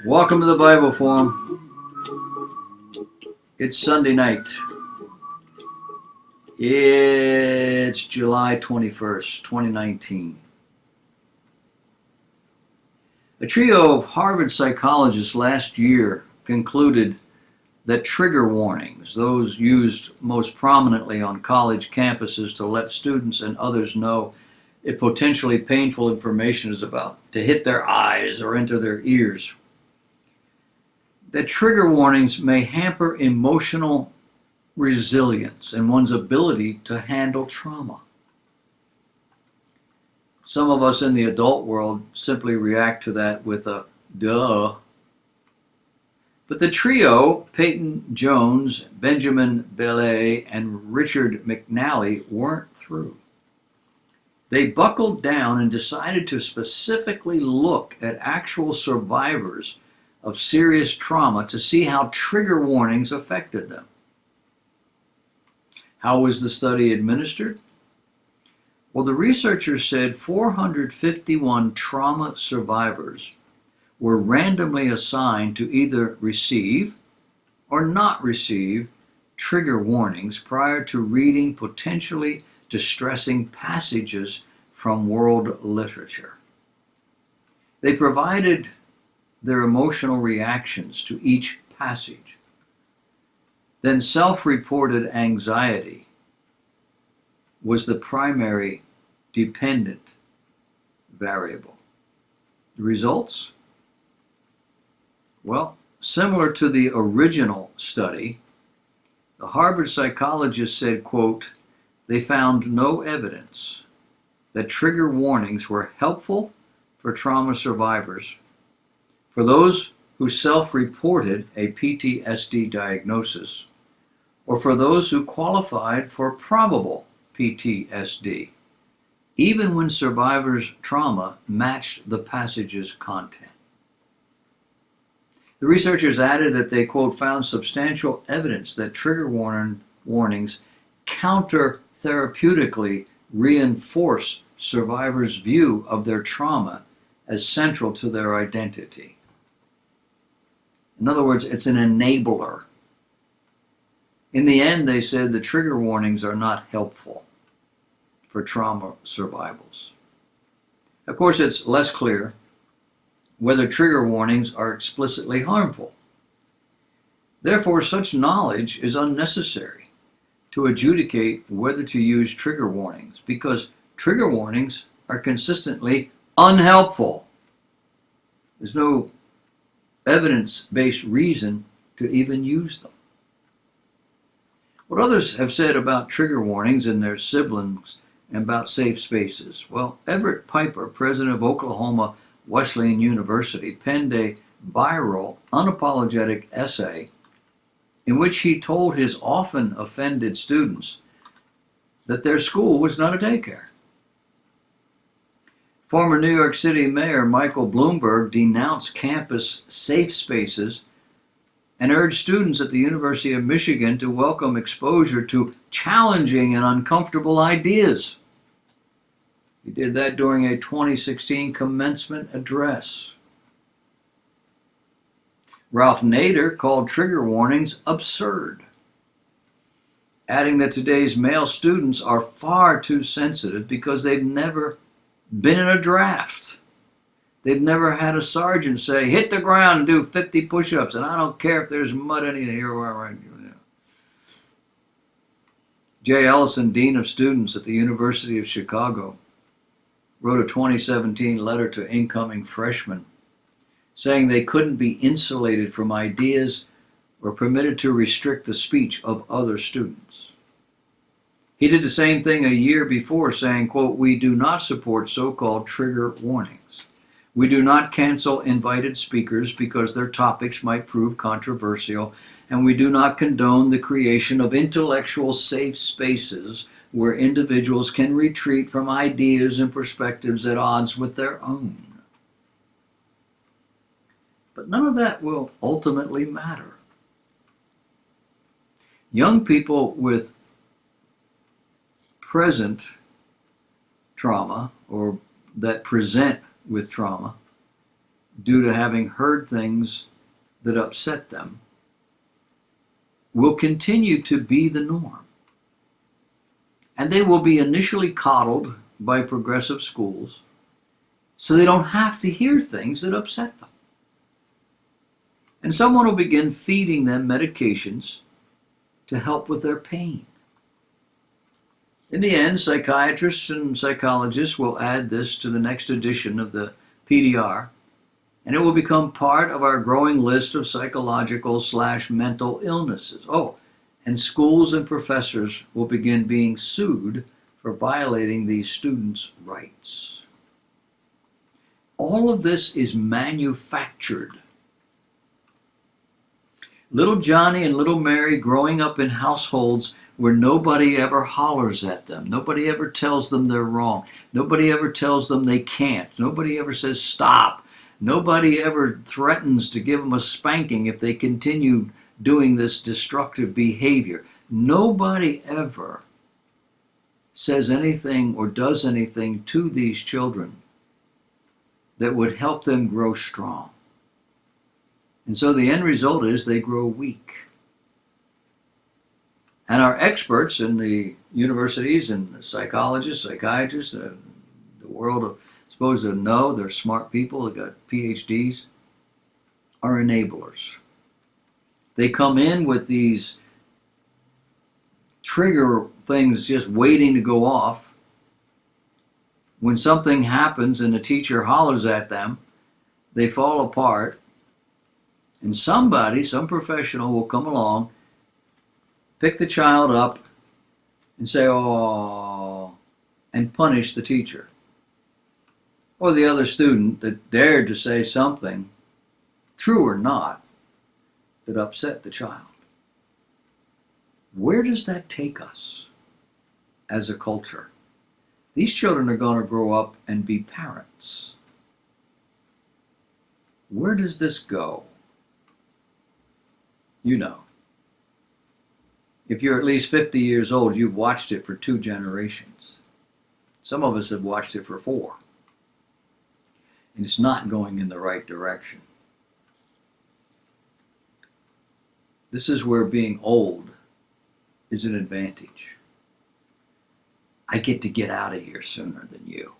Welcome to the Bible Forum. It's Sunday night. It's July 21st, 2019. A trio of Harvard psychologists last year concluded that trigger warnings, those used most prominently on college campuses to let students and others know if potentially painful information is about to hit their eyes or enter their ears, that trigger warnings may hamper emotional resilience and one's ability to handle trauma. Some of us in the adult world simply react to that with a duh. But the trio, Peyton Jones, Benjamin Bellet, and Richard McNally, weren't through. They buckled down and decided to specifically look at actual survivors of serious trauma to see how trigger warnings affected them. How was the study administered? Well, the researchers said 451 trauma survivors were randomly assigned to either receive or not receive trigger warnings prior to reading potentially distressing passages from world literature. They provided their emotional reactions to each passage. Then self-reported anxiety was the primary dependent variable. The results? Well, similar to the original study, the Harvard psychologists said, quote, they found no evidence that trigger warnings were helpful for trauma survivors, for those who self-reported a PTSD diagnosis, or for those who qualified for probable PTSD, even when survivors' trauma matched the passage's content. The researchers added that they, quote, found substantial evidence that trigger warnings counter-therapeutically reinforce survivors' view of their trauma as central to their identity. In other words, it's an enabler. In the end, they said the trigger warnings are not helpful for trauma survivals. Of course, it's less clear whether trigger warnings are explicitly harmful. Therefore, such knowledge is unnecessary to adjudicate whether to use trigger warnings, because trigger warnings are consistently unhelpful. There's no evidence-based reason to even use them. What others have said about trigger warnings and their siblings and about safe spaces? Well, Everett Piper, president of Oklahoma Wesleyan University, penned a viral, unapologetic essay in which he told his often offended students that their school was not a daycare. Former New York City Mayor Michael Bloomberg denounced campus safe spaces and urged students at the University of Michigan to welcome exposure to challenging and uncomfortable ideas. He did that during a 2016 commencement address. Ralph Nader called trigger warnings absurd, adding that today's male students are far too sensitive because they've never been in a draft. They've never had a sergeant say, hit the ground and do 50 push-ups, and I don't care if there's mud in here. Jay Ellison, Dean of Students at the University of Chicago, wrote a 2017 letter to incoming freshmen saying they couldn't be insulated from ideas or permitted to restrict the speech of other students. He did the same thing a year before, saying, quote, we do not support so-called trigger warnings. We do not cancel invited speakers because their topics might prove controversial, and we do not condone the creation of intellectual safe spaces where individuals can retreat from ideas and perspectives at odds with their own. But none of that will ultimately matter. Young people with present trauma or that present with trauma due to having heard things that upset them will continue to be the norm. And they will be initially coddled by progressive schools so they don't have to hear things that upset them. And someone will begin feeding them medications to help with their pain. In the end, psychiatrists and psychologists will add this to the next edition of the PDR, and it will become part of our growing list of psychological/mental illnesses. Oh, and schools and professors will begin being sued for violating these students' rights. All of this is manufactured. Little Johnny and little Mary growing up in households where nobody ever hollers at them. Nobody ever tells them they're wrong. Nobody ever tells them they can't. Nobody ever says stop. Nobody ever threatens to give them a spanking if they continue doing this destructive behavior. Nobody ever says anything or does anything to these children that would help them grow strong. And so the end result is they grow weak. And our experts in the universities and the psychologists, psychiatrists, the world of supposed to know, they're smart people, they got PhDs, are enablers. They come in with these trigger things just waiting to go off. When something happens and the teacher hollers at them, they fall apart. And somebody, some professional will come along, pick the child up and say, oh, and punish the teacher. Or the other student that dared to say something, true or not, that upset the child. Where does that take us as a culture? These children are going to grow up and be parents. Where does this go? You know. If you're at least 50 years old, you've watched it for 2 generations. Some of us have watched it for 4. And it's not going in the right direction. This is where being old is an advantage. I get to get out of here sooner than you.